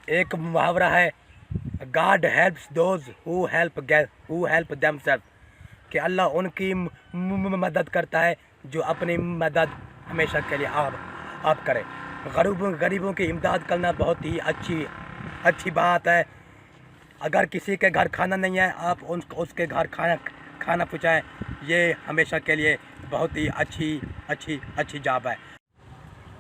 एक मुहावरा है, god helps those who help themselves, कि अल्लाह उनकी मदद करता है जो अपनी मदद हमेशा के लिए आप करें। गरीबों की इमदाद करना बहुत ही अच्छी बात है। अगर किसी के घर खाना नहीं है, आप उसके घर खाना पहुँचाएँ, ये हमेशा के लिए बहुत ही अच्छी जॉब है।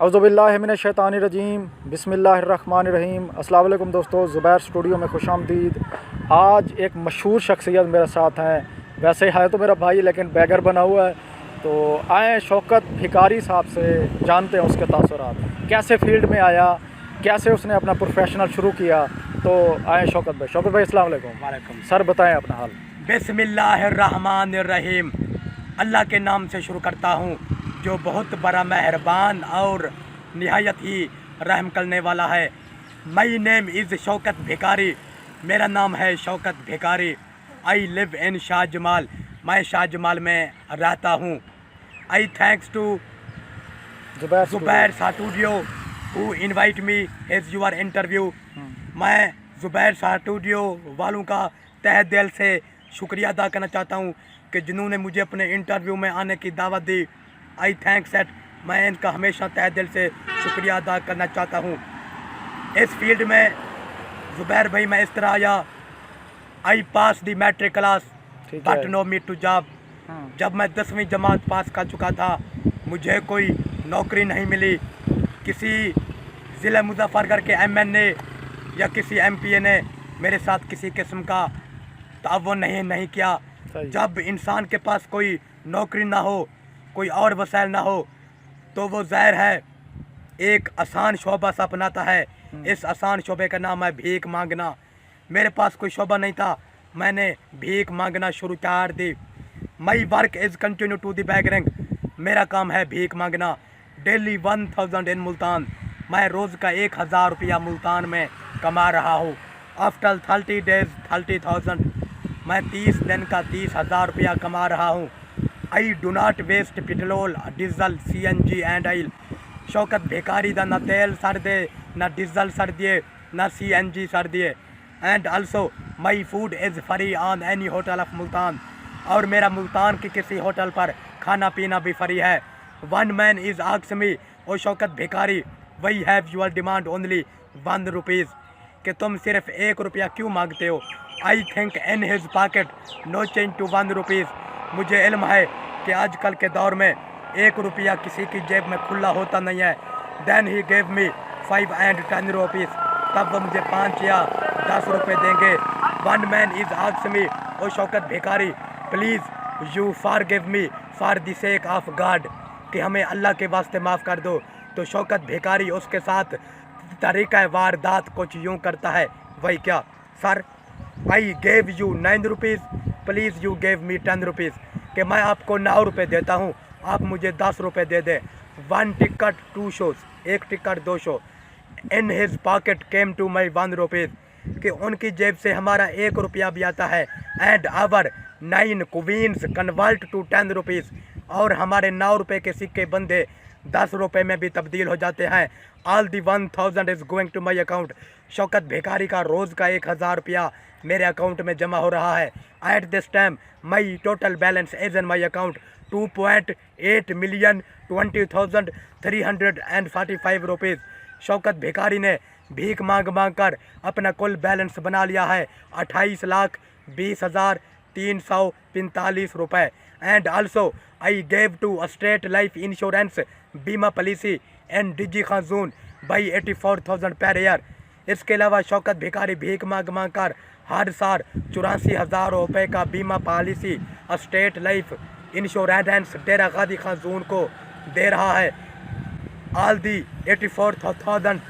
औज़ुबिल्लाहिमिनश्शैतानिर्रजीम बिस्मिल्लाहिर्रहमानिर्रहीम। अस्सलाम वालेकुम दोस्तों, ज़ुबैर स्टूडियो में खुशामदीद। आज एक मशहूर शख्सियत मेरे साथ हैं। वैसे है तो मेरा भाई, लेकिन बैगर बना हुआ है। तो आए शौकत भिकारी साहब से जानते हैं उसके तासुरात, कैसे फील्ड में आया, कैसे उसने अपना प्रोफेशनल शुरू किया। तो आए शौकत भाई अस्सलाम वालेकुम। वालेकुम सर, बताएं अपना हाल। बिस्मिल्लाहिर्रहमानिर्रहीम। अल्लाह के नाम से शुरू करता हूँ जो बहुत बड़ा मेहरबान और निहायत ही रहम करने वाला है। माई नेम इज़ शौकत भिकारी। मेरा नाम है Shaukat Bhikari. I live in Shahjamal. मैं शाहजमाल में रहता हूँ। I thanks to Zubair studio who invite me as your interview. मैं ज़ुबैर स्टूडियो वालों का तहे दिल से शुक्रिया अदा करना चाहता हूँ कि जिन्होंने मुझे अपने इंटरव्यू में आने की दावत दी। I thanks eight. मैं इनका हमेशा तहे दिल से शुक्रिया अदा करना चाहता हूँ। इस फील्ड में ज़ुबैर भाई मैं इस तरह आया, I pass the matric class but no me to job. जब मैं 10वीं जमात पास कर चुका था, मुझे कोई नौकरी नहीं मिली। किसी ज़िला मुजफ्फरगढ़ के MNA या किसी MPA ने मेरे साथ किसी किस्म का ताउन नहीं किया। जब इंसान के पास कोई नौकरी ना हो, कोई और वसाइल ना हो, तो वो ज़ाहिर है एक आसान शोबा सा अपनाता है। इस आसान शोबे का नाम है भीख मांगना। मेरे पास कोई शोबा नहीं था, मैंने भीख मांगना शुरू कर दी। My work is continue to the beggaring. मेरा काम है भीख मांगना। Daily 1000 in Multan. मैं रोज़ का 1000 रुपया मुल्तान में कमा रहा हूँ। After 30 days 30,000। मैं 30 दिन का 30,000 रुपया कमा रहा हूँ। I do not waste petrol, diesel, CNG and oil. Shaukat Bhikhari दा ना तेल सड़ दे, ना डीजल सड़ दिए, ना CNG सड़ दिए। And also my food is free on any hotel of Multan. और मेरा मुल्तान के किसी होटल पर खाना पीना भी फ्री है। One man is asked me, oh Shaukat भिखारी, why he have your demand only 1 rupees, कि तुम सिर्फ 1 रुपया क्यों मांगते हो। I think in his pocket no change to 1 rupees. मुझे इल्म है कि आजकल के दौर में 1 रुपया किसी की जेब में खुला होता नहीं है। Then he gave me 5 and 10 rupees. तब वो मुझे 5 या 10 रुपये देंगे। One man is asked me, oh Shaukat भिखारी, please you forgive me for the sake of God, कि हमें अल्लाह के वास्ते माफ़ कर दो। तो शौकत भिखारी उसके साथ तरीक़ा वारदात कुछ यूँ करता है। वही क्या sir, I gave you 9 rupees, please you gave me 10 rupees, कि मैं आपको 9 रुपये देता हूँ, आप मुझे 10 रुपये दे दें। 1 ticket 2 shows, 1 ticket 2 show. In his pocket came to my 1 rupees, कि उनकी जेब से हमारा 1 रुपया भी आता है। And our 9 coins convert to 10 rupees, और हमारे 9 रुपये के सिक्के बंदे 10 रुपये में भी तब्दील हो जाते हैं। All the 1000 is going to my account. Shaukat Bhikhari का रोज़ का 1000 रुपया मेरे अकाउंट में जमा हो रहा है। At this time my total balance is in my account 2.8 million 20,345 rupees. Shaukat भिखारी ने भीख मांग कर अपना कुल बैलेंस बना लिया है 28,20,345 रुपये। And also I gave to state life insurance बीमा पॉलिसी एंड डिजी खाजून बाई 84,000 पर ईयर। इसके अलावा शौकत भिखारी भीख मांग कर हर साल 84,000 रुपये का बीमा policy State life Insurance Dera गादी खाजून को दे रहा है। ऑल दी 84,000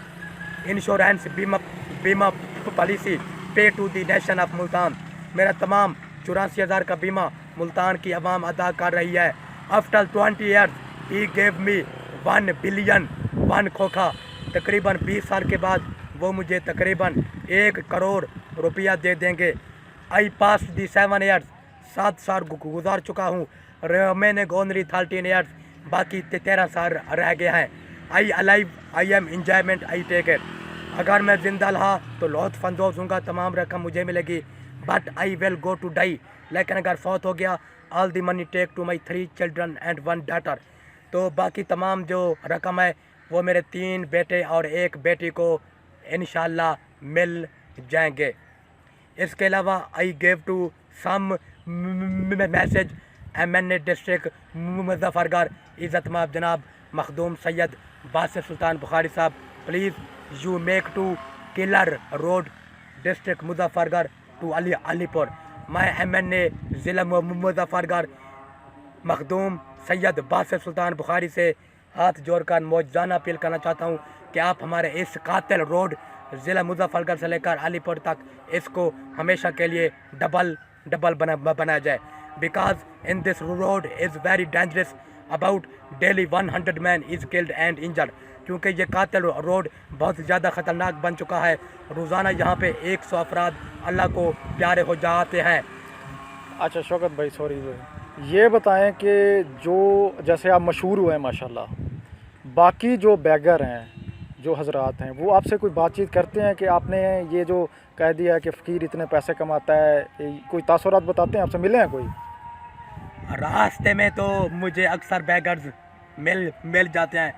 इंश्योरेंस बीमा policy pay to the nation of Multan. मेरा तमाम 84,000 का बीमा मुल्तान की आवाम अदा कर रही है। After 20 years he gave me 1 billion 1 खोखा। तकरीबन 20 साल के बाद वो मुझे तकरीबन 1 करोड़ रुपया दे देंगे। आई पास दी 7 ईयर्स, 7 साल गुजार चुका हूँ। मैंने ओनली 13 ईयर्स, बाकी 13 साल रह गए हैं। I alive, I am enjoyment, I take it. अगर मैं जिंदा रहा तो लुत्फ़ अंदोज़ हूँगा, तमाम रकम मुझे मिलेगी, but I will go to die. लेकिन अगर फौत हो गया, all the money take to my 3 children and 1 daughter. तो बाकी तमाम जो रकम है वो मेरे 3 बेटे और 1 बेटी को इंशाल्लाह मिल जाएंगे। इसके अलावा I gave to some message MNA district Muzaffargarh, इज़्ज़त माब जनाब मखदूम सैयद बासिर सुल्तान बुखारी साहब, please you make to killer road district Muzaffargarh to Alipur. मैं MNA ज़िला मुजफ्फरगढ़ मखदूम सैयद बासिर सुल्तान बुखारी से हाथ जोड़कर मौजूदा अपील करना चाहता हूँ कि आप हमारे इस कातिल रोड ज़िला मुजफ्फरगढ़ से लेकर अलीपुर तक इसको हमेशा के लिए डबल बनाया जाए, because in this road is very dangerous, about daily 100 man is killed and injured. क्योंकि ये कातिल रोड बहुत ज़्यादा ख़तरनाक बन चुका है। रोज़ाना यहाँ पे 100 अफराद अल्लाह को प्यारे हो जाते हैं। अच्छा शौकत भाई, सॉरी भाई, ये बताएं कि जो जैसे आप मशहूर हुए हैं माशाल्लाह, बाकी जो बैगर हैं, जो हजरात हैं, वो आपसे कोई बातचीत करते हैं कि आपने ये जो कह दिया है कि फ़कीर इतने पैसे कमाता है, कोई तासुरात बताते हैं, आपसे मिले हैं कोई? रास्ते में तो मुझे अक्सर बैगर्स मिल जाते हैं।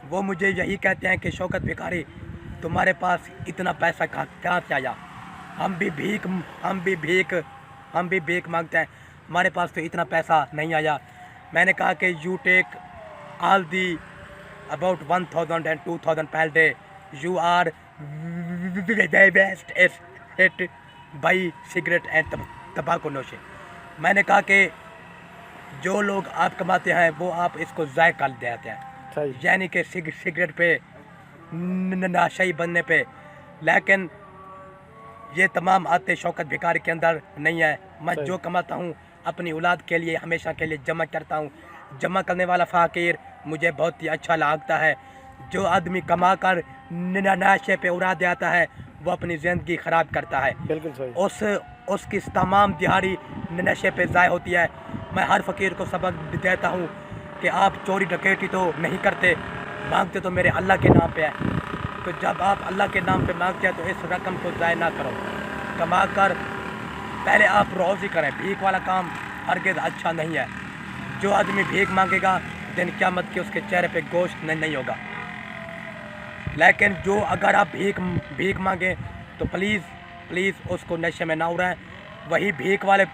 वो मुझे यही कहते हैं कि शौकत भिखारी, तुम्हारे पास इतना पैसा कहाँ से आया? हम भी भीख मांगते हैं, हमारे पास तो इतना पैसा नहीं आया। मैंने कहा कि you take all the about 1000 and 2000 per day, you are the best at buy cigarette and tobacco नोशे। मैंने कहा कि जो लोग आप कमाते हैं वो आप इसको ज़ाय कर देते हैं, यानी कि सिगरेट पे नशाई बनने पे। लेकिन ये तमाम आते शौकत भिखारी के अंदर नहीं है। मैं जो कमाता हूँ अपनी औलाद के लिए हमेशा के लिए जमा करता हूँ। जमा करने वाला फ़कीर मुझे बहुत ही अच्छा लगता है। जो आदमी कमा कर नशे पे उड़ा देता है वो अपनी ज़िंदगी ख़राब करता है। बिल्कुल सही। उसकी तमाम दिहाड़ी नशे पे ज़ाय होती है। मैं हर फ़कीर को सबक देता हूँ कि आप चोरी डकैती तो नहीं करते, मांगते तो मेरे अल्लाह के नाम पे है। तो जब आप अल्लाह के नाम पे मांगते हैं तो इस रकम को ज़ाय ना करो, कमा कर पहले आप रोज़ी करें। भीख वाला काम हरगिज़ अच्छा नहीं है। जो आदमी भीख मांगेगा दिन क़यामत के उसके चेहरे पे गोश्त नहीं होगा। लेकिन जो अगर आप भीख मांगें तो प्लीज़ उसको नशे में ना उड़ाएं। वही भीख वाले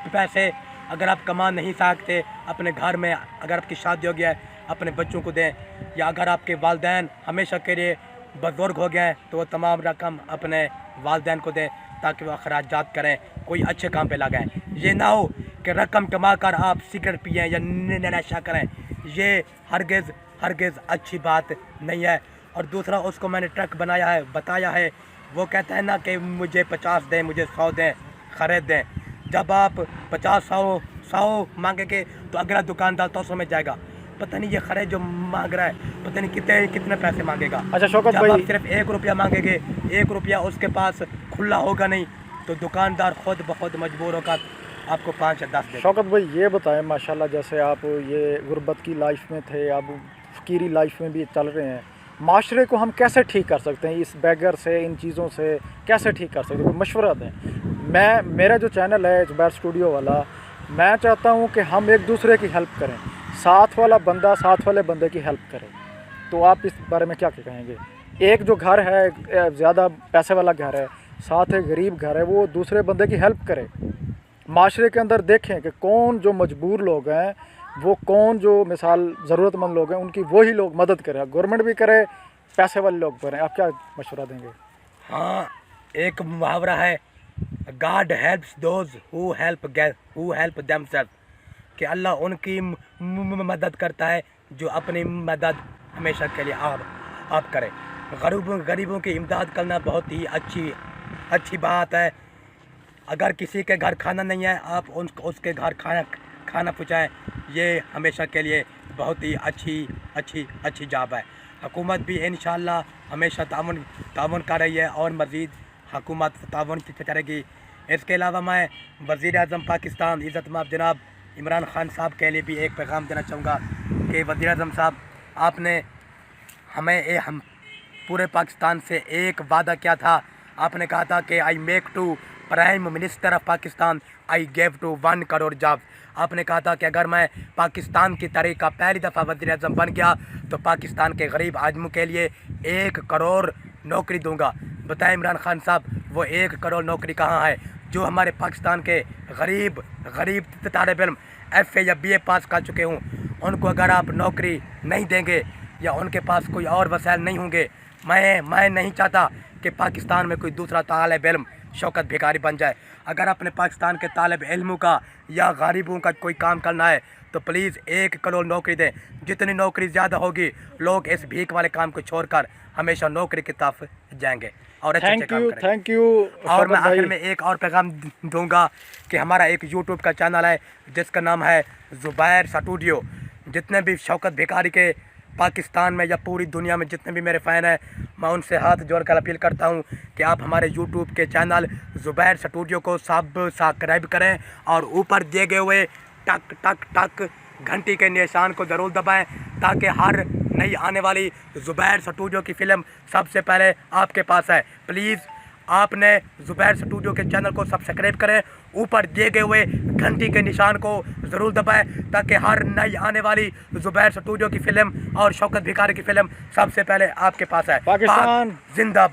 पैसे अगर आप कमा नहीं सकते, अपने घर में अगर आपकी शादी हो गया है अपने बच्चों को दें, या अगर आपके वालिदैन हमेशा के लिए बुज़ुर्ग हो गए हैं तो वो तमाम रकम अपने वालिदैन को दें ताकि वो अखराजात करें, कोई अच्छे काम पे लगाएं। ये ना हो कि रकम कमा कर आप सिगरेट पिएं या नशा करें, ये हरगिज़ अच्छी बात नहीं है। और दूसरा, उसको मैंने ट्रक बताया है, वो कहता है ना कि मुझे 50 दें, मुझे 100 दें, ख़रीद दें। जब आप 50-100 मांगेंगे तो अगला दुकानदार 200 में जाएगा। पता नहीं ये खरीद जो मांग रहा है पता नहीं कितने पैसे मांगेगा। अच्छा शौकत भाई, आप सिर्फ 1 रुपया मांगेंगे, 1 रुपया उसके पास खुला होगा नहीं तो दुकानदार खुद ब खुद मजबूर होकर आपको 5 या 10 दे। शौकत भाई ये बताएं, माशाल्लाह जैसे आप ये गुर्बत की लाइफ में थे, अब फ़कीरी लाइफ में भी चल रहे हैं, माशरे को हम कैसे ठीक कर सकते हैं? इस बैगर से, इन चीज़ों से कैसे ठीक कर सकते हैं? कोई मशवरा दें। मेरा जो चैनल है ज़ुबैर स्टूडियो वाला, मैं चाहता हूँ कि हम एक दूसरे की हेल्प करें, साथ वाला बंदा साथ वाले बंदे की हेल्प करे। तो आप इस बारे में क्या कहेंगे? एक जो घर है ज़्यादा पैसे वाला घर है, साथ एक गरीब घर है, वो दूसरे बंदे की हेल्प करे। माशरे के अंदर देखें कि कौन जो मजबूर लोग हैं, वो कौन जो मिसाल ज़रूरतमंद लोग हैं, उनकी वही लोग मदद करें। गवर्नमेंट भी करे, पैसे वाले लोग करें। आप क्या मशवरा देंगे? हाँ, एक मुहावरा है, god helps those who help themselves, कि अल्लाह उनकी मदद करता है जो अपनी मदद हमेशा के लिए आप करें। गरीबों की इमदाद करना बहुत ही अच्छी बात है। अगर किसी के घर खाना नहीं है आप उसके घर खाना पहुँचाएँ, ये हमेशा के लिए बहुत ही अच्छी जॉब है। हुकूमत भी इंशाअल्लाह हमेशा तावन कर रही है और मज़ीद हुकूमत तावन करेगी। इसके अलावा मैं वज़ीर-ए-आज़म पाकिस्तान इज़्ज़त माब जनाब इमरान ख़ान साहब के लिए भी एक पैगाम देना चाहूँगा कि वज़ीर-ए-आज़म साहब, आपने पूरे पाकिस्तान से एक वादा किया था। आपने कहा था कि I make to prime minister of Pakistan, I gave to 1 crore job. आपने कहा था कि अगर मैं पाकिस्तान की तारीख का पहली दफ़ा वज़ीर आज़म बन गया तो पाकिस्तान के गरीब आदमियों के लिए 1 करोड़ नौकरी दूंगा। बताएं इमरान खान साहब, वो 1 करोड़ नौकरी कहाँ है? जो हमारे पाकिस्तान के गरीब तालिब इल्म FA या BA पास कर चुके हों, उनको अगर आप नौकरी नहीं देंगे या उनके पास कोई और वसाइल नहीं होंगे, मैं नहीं चाहता कि पाकिस्तान में कोई दूसरा तालिब इल्म शौकत भिखारी बन जाए। अगर अपने पाकिस्तान के तालिब इल्मों का या गरीबों का कोई काम करना है तो प्लीज़ 1 करोड़ नौकरी दें। जितनी नौकरी ज़्यादा होगी, लोग इस भीख वाले काम को छोड़कर हमेशा नौकरी की तरफ जाएंगे और अच्छे काम करेंगे। Thank you. और मैं आखिर में एक और पैगाम दूंगा कि हमारा एक यूट्यूब का चैनल है जिसका नाम है ज़ुबैर स्टूडियो। जितने भी शौकत भिखारी के पाकिस्तान में या पूरी दुनिया में जितने भी मेरे फ़ैन हैं, मैं उनसे हाथ जोड़कर अपील करता हूं कि आप हमारे यूट्यूब के चैनल ज़ुबैर स्टूडियो को सब्सक्राइब करें और ऊपर दिए गए हुए टक टक टक घंटी के निशान को ज़रूर दबाएं ताकि हर नई आने वाली ज़ुबैर स्टूडियो की फ़िल्म सबसे पहले आपके पास है। प्लीज़ आपने ज़ुबैर स्टूडियो के चैनल को सब्सक्राइब करें, ऊपर दिए गए हुए घंटी के निशान को ज़रूर दबाएं ताकि हर नई आने वाली ज़ुबैर स्टूडियो की फ़िल्म और शौकत भिखारी की फ़िल्म सबसे पहले आपके पास है। पाकिस्तान जिंदाबाद।